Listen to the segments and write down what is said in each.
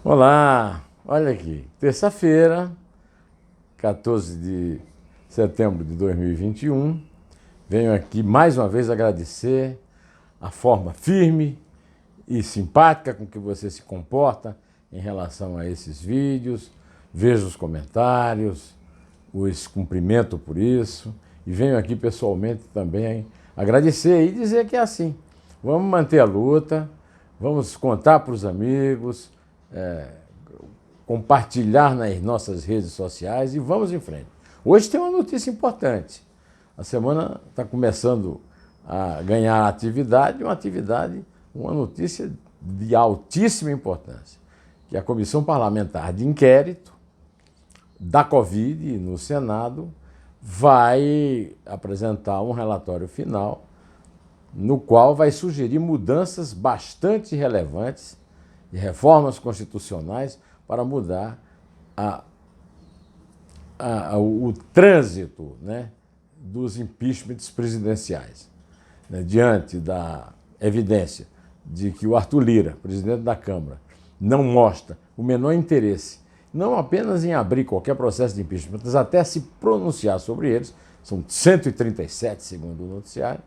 Olá, olha aqui, terça-feira, 14 de setembro de 2021, venho aqui mais uma vez agradecer a forma firme e simpática com que você se comporta em relação a esses vídeos, vejo os comentários, os cumprimento por isso e venho aqui pessoalmente também agradecer e dizer que é assim, vamos manter a luta, vamos contar para os amigos, compartilhar nas nossas redes sociais e vamos em frente. Hoje tem uma notícia importante. A semana está começando a ganhar atividade, uma notícia de altíssima importância, que a Comissão Parlamentar de Inquérito da Covid no Senado vai apresentar um relatório final no qual vai sugerir mudanças bastante relevantes de reformas constitucionais para mudar o trânsito, né, dos impeachments presidenciais. Né, diante da evidência de que o Arthur Lira, presidente da Câmara, não mostra o menor interesse, não apenas em abrir qualquer processo de impeachment, mas até se pronunciar sobre eles, são 137, segundo o noticiário,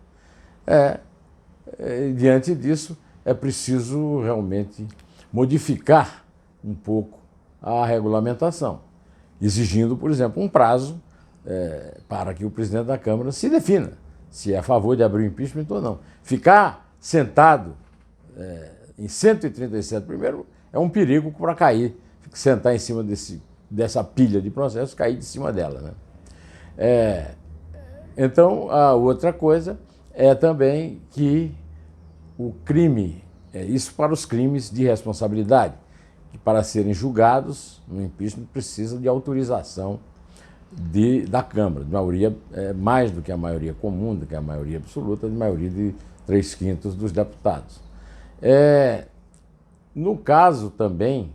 diante disso é preciso realmente modificar um pouco a regulamentação, exigindo, por exemplo, um prazo para que o presidente da Câmara se defina se é a favor de abrir o impeachment ou não. Ficar sentado em 137 primeiro é um perigo para cair, sentar em cima dessa pilha de processos, cair de cima dela, né? Então, a outra coisa é também que o crime, isso para os crimes de responsabilidade, que para serem julgados no impeachment precisa de autorização da Câmara, de maioria, mais do que a maioria comum, do que a maioria absoluta, de maioria de 3/5 dos deputados. No caso também,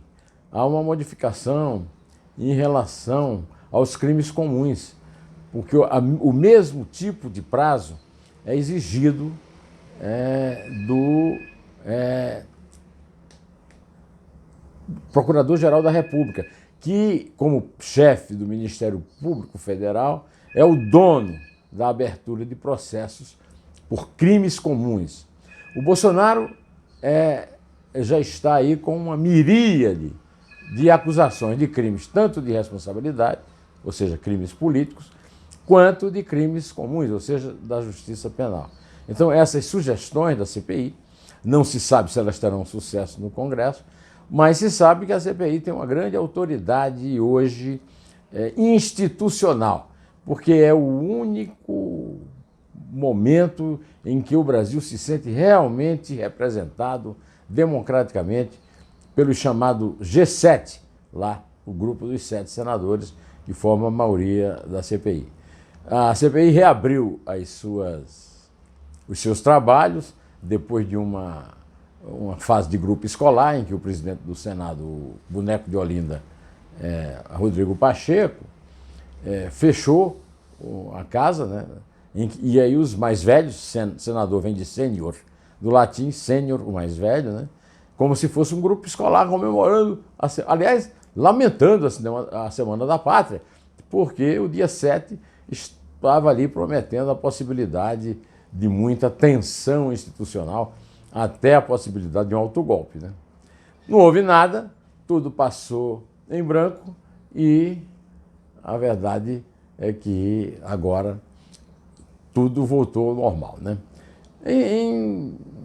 há uma modificação em relação aos crimes comuns, porque o mesmo tipo de prazo é exigido do Procurador-Geral da República, que, como chefe do Ministério Público Federal, é o dono da abertura de processos por crimes comuns. O Bolsonaro já está aí com uma miríade de acusações de crimes, tanto de responsabilidade, ou seja, crimes políticos, quanto de crimes comuns, ou seja, da justiça penal. Então, essas sugestões da CPI, não se sabe se elas terão sucesso no Congresso, mas se sabe que a CPI tem uma grande autoridade hoje institucional, porque é o único momento em que o Brasil se sente realmente representado democraticamente pelo chamado G7, lá o grupo dos 7 senadores que formam a maioria da CPI. A CPI reabriu os seus trabalhos depois de uma fase de grupo escolar, em que o presidente do Senado, o boneco de Olinda, Rodrigo Pacheco, fechou a casa, né? E aí os mais velhos, senador vem de sênior, do latim sênior, o mais velho, né? Como se fosse um grupo escolar comemorando, aliás, lamentando a Semana da Pátria, porque o dia 7 estava ali prometendo a possibilidade de muita tensão institucional, até a possibilidade de um autogolpe, né? Não houve nada, tudo passou em branco e a verdade é que agora tudo voltou ao normal, né?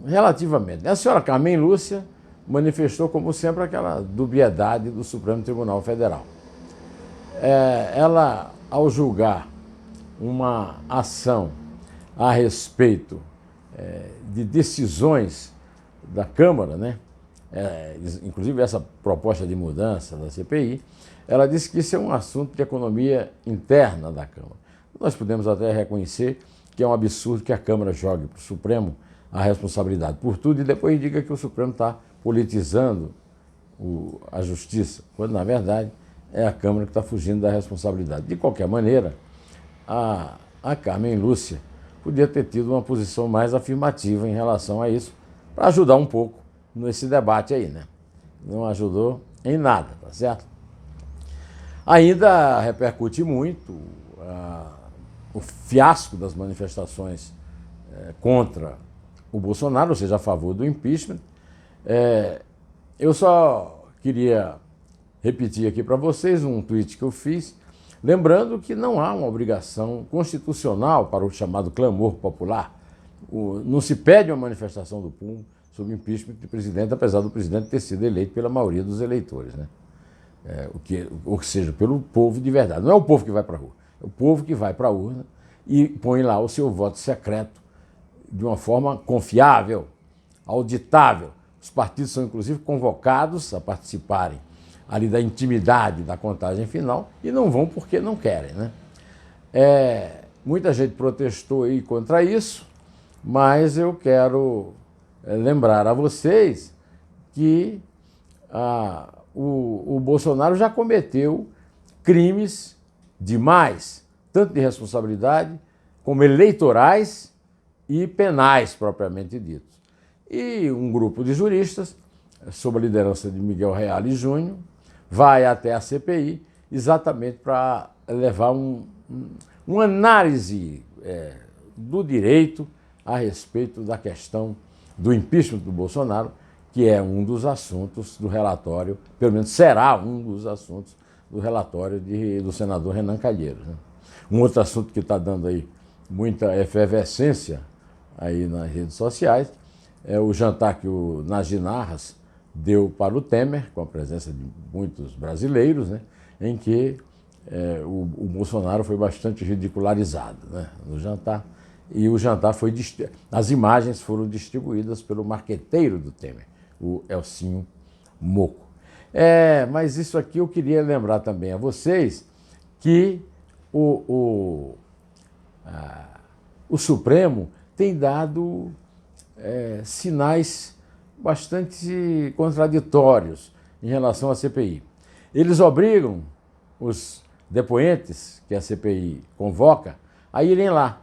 Relativamente, a senhora Carmen Lúcia manifestou, como sempre, aquela dubiedade do Supremo Tribunal Federal. Ela, ao julgar uma ação a respeito de decisões da Câmara, né? Inclusive essa proposta de mudança da CPI, ela disse que isso é um assunto de economia interna da Câmara. Nós podemos até reconhecer que é um absurdo que a Câmara jogue para o Supremo a responsabilidade por tudo e depois diga que o Supremo está politizando a justiça, quando na verdade é a Câmara que está fugindo da responsabilidade. De qualquer maneira, a Carmen Lúcia podia ter tido uma posição mais afirmativa em relação a isso, para ajudar um pouco nesse debate aí, né? não ajudou em nada, tá certo? Ainda repercute muito o fiasco das manifestações contra o Bolsonaro, ou seja, a favor do impeachment. Eu só queria repetir aqui para vocês um tweet que eu fiz, lembrando que não há uma obrigação constitucional para o chamado clamor popular. Não se pede uma manifestação do povo sobre impeachment de presidente, apesar do presidente ter sido eleito pela maioria dos eleitores, né? Ou seja, pelo povo de verdade. Não é o povo que vai para a rua, é o povo que vai para a urna e põe lá o seu voto secreto de uma forma confiável, auditável. Os partidos são, inclusive, convocados a participarem ali da intimidade da contagem final e não vão porque não querem, né? Muita gente protestou aí contra isso, mas eu quero lembrar a vocês que o Bolsonaro já cometeu crimes demais, tanto de responsabilidade como eleitorais e penais, propriamente ditos. E um grupo de juristas, sob a liderança de Miguel Reale Júnior, vai até a CPI exatamente para levar uma análise do direito a respeito da questão do impeachment do Bolsonaro, que é um dos assuntos do relatório, pelo menos será um dos assuntos do relatório do senador Renan Calheiros, né? Um outro assunto que está dando aí muita efervescência aí nas redes sociais é o jantar que o Nagy Narras deu para o Temer, com a presença de muitos brasileiros, né, em que o Bolsonaro foi bastante ridicularizado, né, no jantar. E o jantar foi... As imagens foram distribuídas pelo marqueteiro do Temer, o Elcinho Moco. Mas isso aqui eu queria lembrar também a vocês que o Supremo tem dado sinais bastante contraditórios em relação à CPI. Eles obrigam os depoentes que a CPI convoca a irem lá,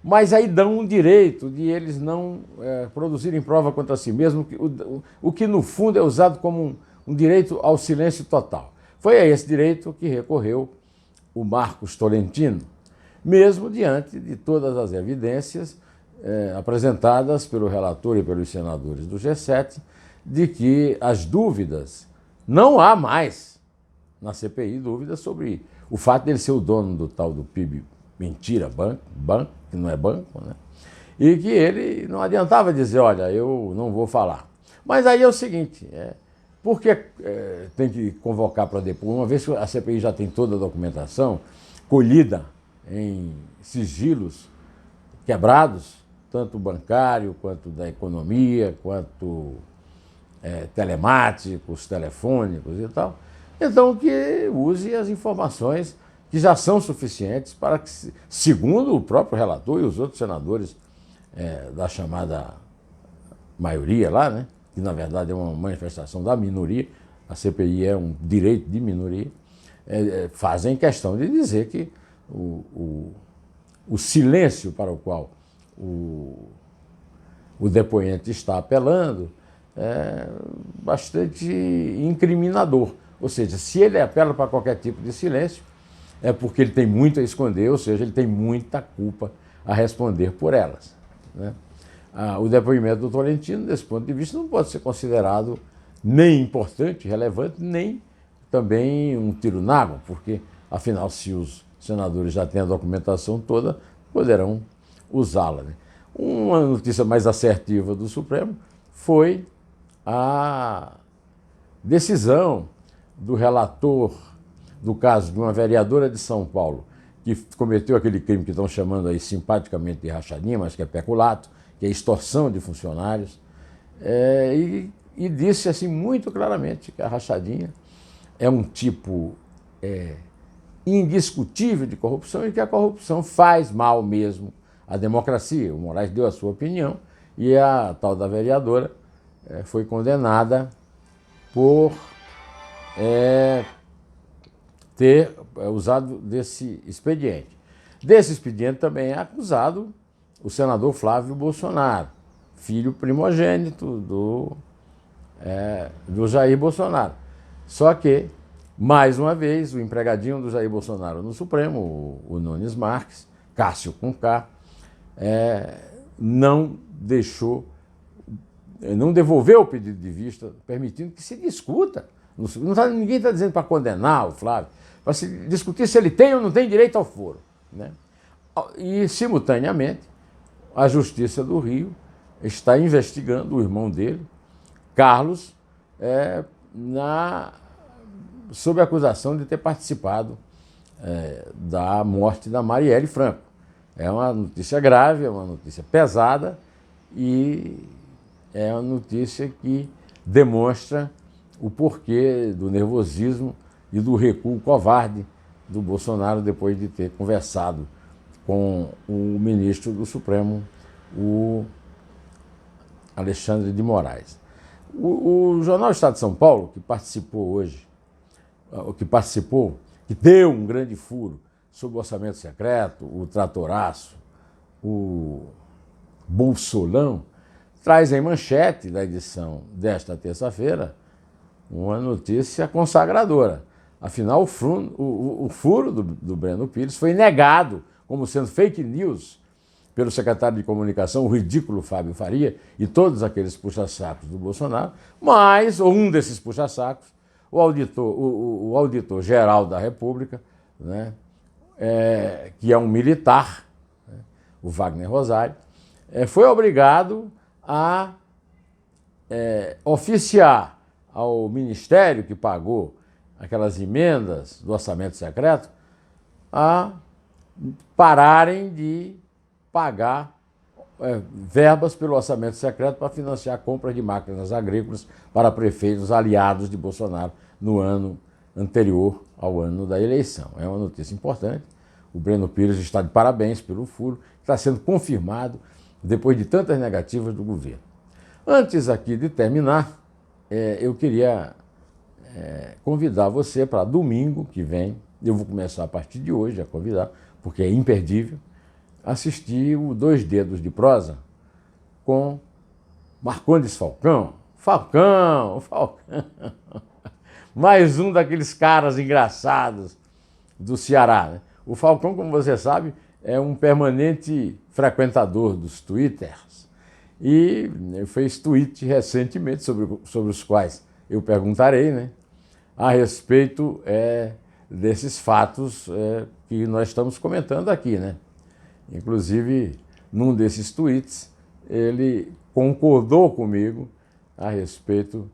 mas aí dão um direito de eles não produzirem prova contra si mesmos, o que no fundo é usado como um direito ao silêncio total. Foi a esse direito que recorreu o Marcos Tolentino, mesmo diante de todas as evidências apresentadas pelo relator e pelos senadores do G7, de que as dúvidas, não há mais na CPI dúvidas sobre o fato de ele ser o dono do tal do PIB mentira, banco, que não é banco, né? E que ele não adiantava dizer, olha, eu não vou falar. Mas aí é o seguinte, por que tem que convocar para depor? Uma vez que a CPI já tem toda a documentação colhida em sigilos quebrados, tanto bancário, quanto da economia, quanto telemáticos, telefônicos e tal, então que use as informações que já são suficientes para que, segundo o próprio relator e os outros senadores da chamada maioria lá, né, que na verdade é uma manifestação da minoria, a CPI é um direito de minoria, fazem questão de dizer que o silêncio para o qual o depoente está apelando é bastante incriminador. Ou seja, se ele apela para qualquer tipo de silêncio, é porque ele tem muito a esconder, ou seja, ele tem muita culpa a responder por elas, né? O depoimento do Tolentino, desse ponto de vista, não pode ser considerado nem importante, relevante, nem também um tiro na água, porque, afinal, se os senadores já têm a documentação toda, poderão usá-la, né? Uma notícia mais assertiva do Supremo foi a decisão do relator do caso de uma vereadora de São Paulo que cometeu aquele crime que estão chamando aí simpaticamente de rachadinha, mas que é peculato, que é extorsão de funcionários, e disse assim muito claramente que a rachadinha é um tipo indiscutível de corrupção e que a corrupção faz mal mesmo à democracia. O Moraes deu a sua opinião e a tal da vereadora foi condenada por ter usado desse expediente. Desse expediente também é acusado o senador Flávio Bolsonaro, filho primogênito do do Jair Bolsonaro. Só que, mais uma vez, o empregadinho do Jair Bolsonaro no Supremo, o Nunes Marques, Cássio com K, não devolveu o pedido de vista, permitindo que se discuta. Ninguém está dizendo para condenar o Flávio, para se discutir se ele tem ou não tem direito ao foro, né? E, simultaneamente, a Justiça do Rio está investigando o irmão dele, Carlos, sob a acusação de ter participado da morte da Marielle Franco. É uma notícia grave, é uma notícia pesada e é uma notícia que demonstra o porquê do nervosismo e do recuo covarde do Bolsonaro depois de ter conversado com o ministro do Supremo, o Alexandre de Moraes. O jornal Estado de São Paulo, que participou hoje, que deu um grande furo sobre o orçamento secreto, o tratoraço, o bolsolão, traz em manchete da edição desta terça-feira uma notícia consagradora. Afinal, o furo do Breno Pires foi negado como sendo fake news pelo secretário de Comunicação, o ridículo Fábio Faria, e todos aqueles puxa-sacos do Bolsonaro, mas um desses puxa-sacos, o auditor-geral da República, né, que é um militar, né, o Wagner Rosário, foi obrigado a oficiar ao Ministério que pagou aquelas emendas do orçamento secreto a pararem de pagar verbas pelo orçamento secreto para financiar a compra de máquinas agrícolas para prefeitos aliados de Bolsonaro no ano anterior ao ano da eleição. É uma notícia importante. O Breno Pires está de parabéns pelo furo, que está sendo confirmado depois de tantas negativas do governo. Antes aqui de terminar, eu queria convidar você para domingo que vem, eu vou começar a partir de hoje a convidar, porque é imperdível, assistir o Dois Dedos de Prosa com Marcondes Falcão. Falcão! Mais um daqueles caras engraçados do Ceará, né? O Falcão, como você sabe, é um permanente frequentador dos Twitters e fez tweet recentemente sobre os quais eu perguntarei, né, a respeito desses fatos que nós estamos comentando aqui, né? Inclusive, num desses tweets, ele concordou comigo a respeito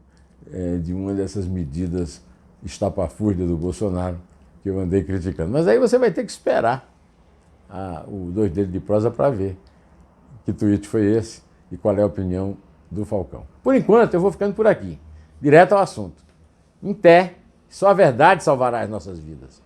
de uma dessas medidas estapafúrdias do Bolsonaro que eu andei criticando. Mas aí você vai ter que esperar o Dois Dedos de Prosa para ver que tweet foi esse e qual é a opinião do Falcão. Por enquanto, eu vou ficando por aqui, direto ao assunto. Em pé, só a verdade salvará as nossas vidas.